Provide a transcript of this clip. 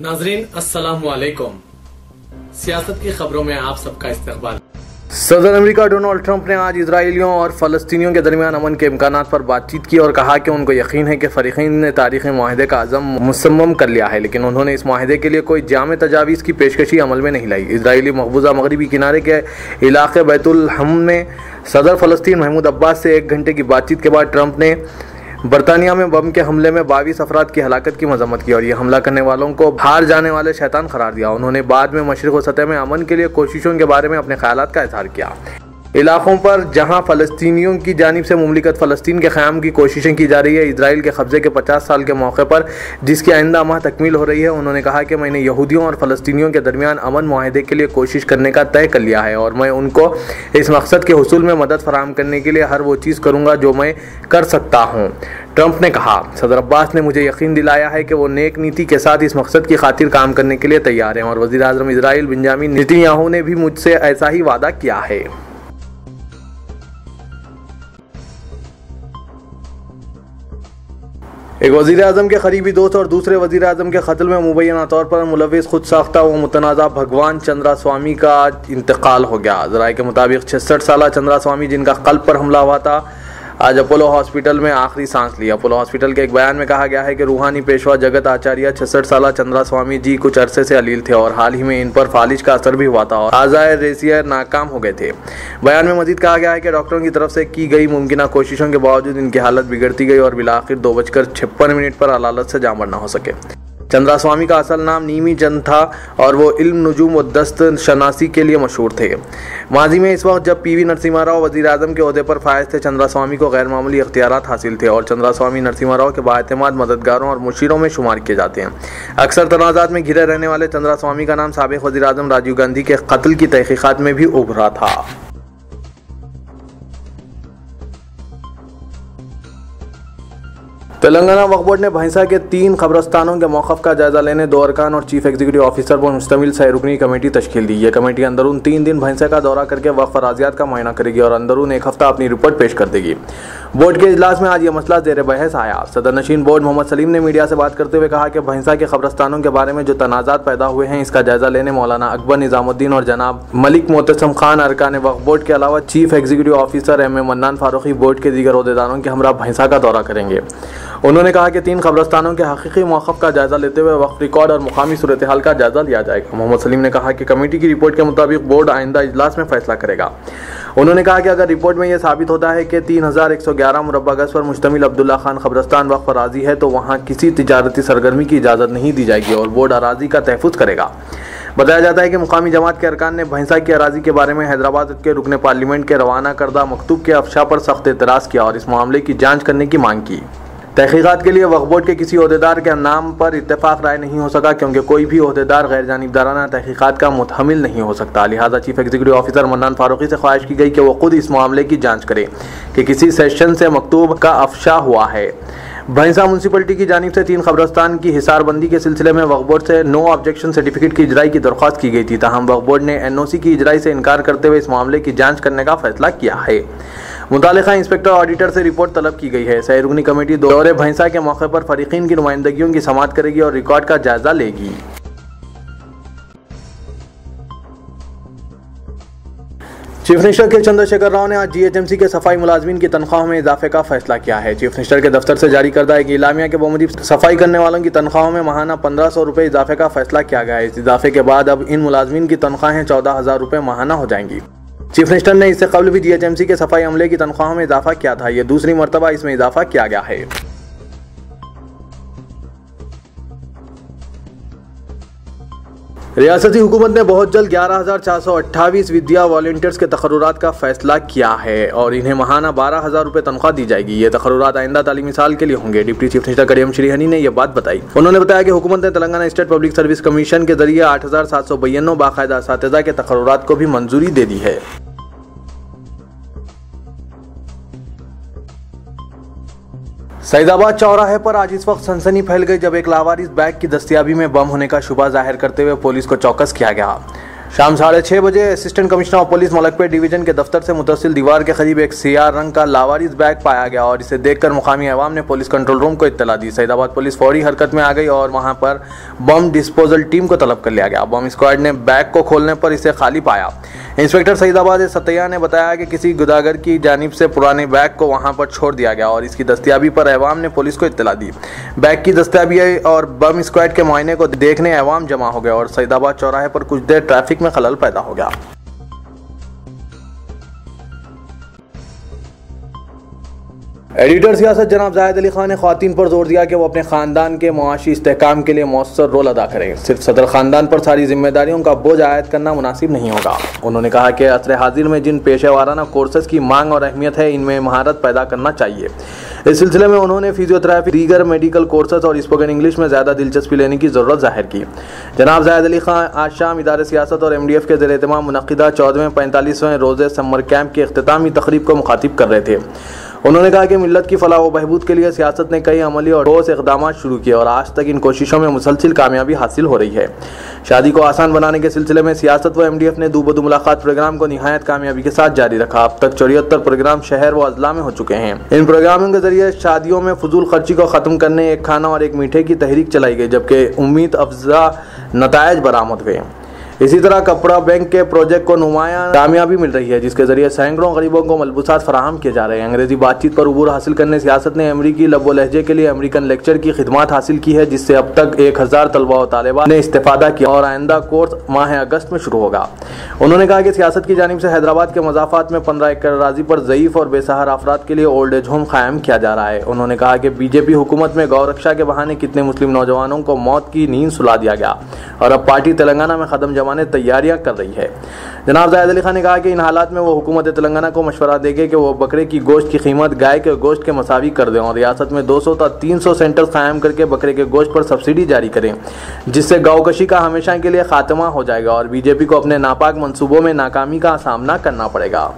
नाजरीन अस्सलामु अलैकुम। सियासत की खबरों में आप सबका इस्तकबाल। सदर अमेरिका डोनाल्ड ट्रंप ने आज इजरायलियों और फलस्तीनियों के दरमियान अमन के इम्कानात पर बातचीत की और कहा कि उनको यकीन है कि फरीक़ैन ने तारीख़ी मुआहदे का अज़म मुसम्मम कर लिया है, लेकिन उन्होंने इस मुआहदे के लिए कोई जामे तजावीज़ की पेशकशी अमल में नहीं लाई। इजरायली मकबूजा मगरबी किनारे के इलाके बैतुल हम्म में सदर फ़लस्तीन महमूद अब्बास से 1 घंटे की बातचीत के बाद ट्रंप ने बरतानिया में बम के हमले में 22 अफराद की हलाकत की मजम्मत की और ये हमला करने वालों को हार जाने वाले शैतान करार दिया। उन्होंने बाद में मशरिक़ व सतह में अमन के लिए कोशिशों के बारे में अपने ख्यालात का इज़हार किया। इलाकों पर जहां फ़लस्तीनियों की जानिब से मुमलिकत फ़लस्तीन के क़याम की कोशिशें की जा रही है, इजराइल के कब्ज़े के 50 साल के मौके पर जिसकी आइंदा माह तकमील हो रही है, उन्होंने कहा कि मैंने यहूदियों और फ़लस्तीनियों के दरमियान अमन मुआहदे के लिए कोशिश करने का तय कर लिया है और मैं उनको इस मकसद के हुसूल में मदद फराहम करने के लिए हर वो चीज़ करूँगा जो मैं कर सकता हूँ। ट्रंप ने कहा, सदर अब्बास ने मुझे यकीन दिलाया है कि वो नेक नीति के साथ इस मकसद की खातिर काम करने के लिए तैयार हैं और वज़ीर आज़म इजराइल बेंजामिन नेतन्याहू ने भी मुझसे ऐसा ही वादा किया है। एक वज़ीर आज़म के करीबी दोस्त और दूसरे वज़ीर आज़म के कत्ल में मुबैना तौर पर मुलव्विस खुद साख्ता व मुतनाज़ा भगवान चंद्रा स्वामी का आज इंतकाल हो गया। ज़राए के मुताबिक 66 साला चंद्रा स्वामी, जिनका क़ल्ब पर हमला हुआ था, आज अपोलो हॉस्पिटल में आखिरी सांस ली। अपोलो हॉस्पिटल के एक बयान में कहा गया है कि रूहानी पेशवा जगत आचार्य 66 साला चंद्रा स्वामी जी कुछ अरसे से अलील थे और हाल ही में इन पर फालिज का असर भी हुआ था और आज़ाए रेसिया नाकाम हो गए थे। बयान में मजीद कहा गया है कि डॉक्टरों की तरफ से की गई मुमकिन कोशिशों के बावजूद इनकी हालत बिगड़ती गई और बिलाखिर 2:56 पर अदालत से जाँ मरना हो सके। चंद्रा स्वामी का असल नाम नीमी चंद था और वो इल्म नजूम व दस्त शनासी के लिए मशहूर थे। माजी में इस वक्त जब पीवी नरसिम्हा राव वज़ीर आज़म के ओहदे पर फायज थे, चंद्रा स्वामी को गैर मामूली इख्तियारात हासिल थे और चंद्रा स्वामी नरसिम्हा राव के बाएतमाद मददगारों और मुशीरों में शुमार किए जाते हैं। अक्सर तनाज़ात में घिरे रहने वाले चंद्रा स्वामी का नाम साबिक़ वज़ीर आज़म राजीव गांधी के कत्ल की तहक़ीक़ात में भी उभरा था। तेलंगाना वक्फ बोर्ड ने भैंसा के 3 कब्रस्तानों के मौक़िफ़ का जायजा लेने 2 अरकान और चीफ एग्जीक्यूटिव ऑफिसर पर मुश्तमिल 6 रुकनी कमेटी तश्कील दी। यह कमेटी अंदरून 3 दिन भैंसा का दौरा करके वक्फ अराज़ियात का मुआयना करेगी और अंदरून 1 हफ्ता अपनी रिपोर्ट पेश कर देगी। बोर्ड के इजलास में आज यह मसला ज़ेर बहस आया। सदर नशीन बोर्ड मोहम्मद सलीम ने मीडिया से बात करते हुए कहा कि भैंसा के कब्रस्तानों के बारे में जो तनाज़ात पैदा हुए हैं, इसका जायजा लेने मौलाना अकबर निज़ामुद्दीन और जनाब मलिक मोतसम खान अरकान वक्फ बोर्ड के अलावा chief executive officer MM Mannan Farooqui board के दीगर ओहदेदारों के हमरा भैंसा का दौरा करेंगे। उन्होंने कहा कि 3 कब्रस्तानों के हकीकी मौक़िफ़ का जायजा लेते हुए वक्फ रिकॉर्ड और मुकामी सूरत हाल का जायजा लिया जाएगा। मोहम्मद सलीम ने कहा कि कमेटी की रिपोर्ट के मुताबिक बोर्ड आइंदा इजलास में फैसला करेगा। उन्होंने कहा कि अगर रिपोर्ट में यह साबित होता है कि 3111 मुरब्बा गज पर मुश्तमिल अब्दुल्ला खान कब्रस्तान वक्फ अराज़ी है तो वहाँ किसी तिजारती सरगर्मी की इजाज़त नहीं दी जाएगी और बोर्ड अराज़ी का तहफ़्फ़ुज़ करेगा। बताया जाता है कि मुकामी जमात के अरकान ने भैंसा की अराज़ी के बारे में हैदराबाद के रुकने पार्लियामेंट के रवाना करदा मकतूब के अफशा पर सख्त एतराज़ किया और इस मामले की जाँच करने की मांग की। तहक़ीक़ात के लिए वक्फ बोर्ड के किसी ओहदेदार के नाम पर इत्तेफाक राय नहीं हो सका क्योंकि कोई भी ओहदेदार गैर जानिबदाराना तहक़ीक़ात का मुतहम्मिल नहीं हो सकता। लिहाजा chief executive officer Mannan Farooqui से ख्वाहिश की गई कि वो खुद इस मामले की जाँच करें कि किसी सेशन से मकतूब का अफशा हुआ है। भैंसा म्यूनसिपलिटी की जानिब से 3 कब्रस्तान की हिसारबंदी के सिलसिले में वक्फ बोर्ड से नो ऑब्जेक्शन सर्टिफिकेट की इजराई की दरख्वास्त की गई थी, ताहम वक्फ बोर्ड ने NOC की इजराई से इनकार करते हुए इस मामले की जांच करने का फैसला किया है। मुतालिका इंस्पेक्टर ऑडिटर से रिपोर्ट तलब की गई है। 6 रुकनी कमेटी दौरे भैंसा के मौके पर फरीकीन की नुमाइंदगियों की समाअत करेगी और रिकॉर्ड का जायजा लेगी। चीफ मिनिस्टर के चंद्रशेखर राव ने आज GHMC के सफाई मुलाजमीन की तनख्वाहों में इजाफे का फैसला किया है। चीफ मिनिस्टर के दफ्तर से जारी करदा एक इलामिया के बमुजिब सफाई करने वालों की तनख्वाहों में माहाना 1500 रुपये इजाफे का फैसला किया गया है। इस इजाफे के बाद अब इन मुलाजमीन की तनख्वाहें 14,000 रुपये माहाना हो जाएंगी। चीफ मिनिस्टर ने इससे कबल भी GHMC के सफाई अमले की तनख्वाहों में इजाफा किया था। यह दूसरी मरतबा इसमें इजाफा किया गया है। रियासती हुकूमत ने बहुत जल्द 11,428 विद्या वॉलंटियर्स के तकर्रुरात का फैसला किया है और इन्हें माहाना 12,000 रुपये तनख्वाह दी जाएगी। ये तकर्रुरात आइंदा तालीमी साल के लिए होंगे। डिप्टी चीफ मिनिस्टर करीम श्रीहनी ने यह बात बताई। उन्होंने बताया कि हुकूमत ने Telangana state public service commission के जरिए 8,792 बाकायदा असातिज़ा के तकर्रुरात को भी मंजूरी दे दी है। सईदाबाद चौराहे पर आज इस वक्त सनसनी फैल गई जब एक लावारिस बैग की दस्तयाबी में बम होने का शुबा जाहिर करते हुए पुलिस को चौकस किया गया। शाम 6:30 बजे assistant commissioner of police Malakpet division के दफ्तर से मुतसिल दीवार के करीब एक सियाह रंग का लावारिस बैग पाया गया और इसे देखकर मुकामी अवाम ने पुलिस कंट्रोल रूम को इत्तला दी। सईदाबाद पुलिस फौरी हरकत में आ गई और वहां पर बम डिस्पोजल टीम को तलब कर लिया गया। बम स्क्वाड ने बैग को खोलने पर इसे खाली पाया। इंस्पेक्टर सईदाबाद सत्या ने बताया कि किसी गुदागर की जानिब से पुराने बैग को वहां पर छोड़ दिया गया और इसकी दस्तयाबी पर अवाम ने पुलिस को इत्तला दी। बैग की दस्तयाबी और बम स्क्वाड के मुआयने को देखने अवाम जमा हो गए और सईदाबाद चौराहे पर कुछ देर ट्रैफिक में खलल पैदा हो गया। एडिटर सियासत जनाब जाहिद अली खान ने ख्वातीन पर जोर दिया कि वो अपने खानदान के मुआशी इस्तेहकाम के लिए मौसर रोल अदा करें। सिर्फ सदर खानदान पर सारी जिम्मेदारियों का बोझ आयद करना मुनासिब नहीं होगा। उन्होंने कहा कि असर हाजिर में जिन पेशे वाराना कोर्सेज की मांग और अहमियत है, इनमें महारत पैदा करना चाहिए। इस सिलसिले में उन्होंने फिजियोथेरेपी, दीगर मेडिकल कोर्सेज और स्पोकन इंग्लिश में ज़्यादा दिलचस्पी लेने की ज़रूरत जाहिर की। जनाब जाहिद अली खान आज शाम इदारे सियासत और MDF के ज़ेर एहतमाम मुनक़िदा 14वें 45वें रोज़े समर कैंप की इख्तितामी तकरीब को मुखातिब कर रहे थे। उन्होंने कहा कि मिल्लत की फलाह व बहबूद के लिए सियासत ने कई अमली और ठोस इक़दाम शुरू किए और आज तक इन कोशिशों में मुसलसिल कामयाबी हासिल हो रही है। शादी को आसान बनाने के सिलसिले में सियासत व MDF ने दूबदू मुलाकात प्रोग्राम को निहायत कामयाबी के साथ जारी रखा। अब तक 74 प्रोग्राम शहर व अजला में हो चुके हैं। इन प्रोग्रामों के जरिए शादियों में फजूल खर्ची को ख़त्म करने एक खाना और एक मीठे की तहरीक चलाई गई, जबकि उम्मीद अफजा नतायज बरामद हुए। इसी तरह कपड़ा बैंक के प्रोजेक्ट को नुमायां कामयाबी मिल रही है, जिसके जरिए सैकड़ों गरीबों को मलबूसात फराहम किए जा रहे हैं। अंग्रेजी बातचीत पर उबूर हासिल करने सियासत ने अमरीकी लब्बो लहजे के लिए अमेरिकन लेक्चर की खिदमत हासिल की है, जिससे अब तक 1000 तलबा व तालिबात ने इस्तेफादा किया और आइंदा कोर्स माह अगस्त में शुरू होगा। उन्होंने कहा कि सियासत की जानिब से हैदराबाद के मज़ाफ़ात में 15 एकड़ अराज़ी पर ज़ईफ़ और बेसहारा अफराद के लिए ओल्ड एज होम कायम किया जा रहा है। उन्होंने कहा कि BJP हुकूमत में गौ रक्षा के बहाने कितने मुस्लिम नौजवानों को मौत की नींद सुला दिया गया और अब पार्टी तेलंगाना में कदम जमाने तैयारियां कर रही है। जनाब जाहिद अली खान ने कहा कि इन हालात में वो हुकूमत तेलंगाना को मशवरा देंगे कि वो बकरे की गोश्त की कीमत गाय के गोश्त के मसावी कर दें और रियासत में 200 तक 300 सेंटर कायम करके बकरे के गोश्त पर सब्सिडी जारी करें, जिससे गौकशी का हमेशा के लिए खात्मा हो जाएगा और BJP को अपने नापाक मंसूबों में नाकामी का सामना करना पड़ेगा।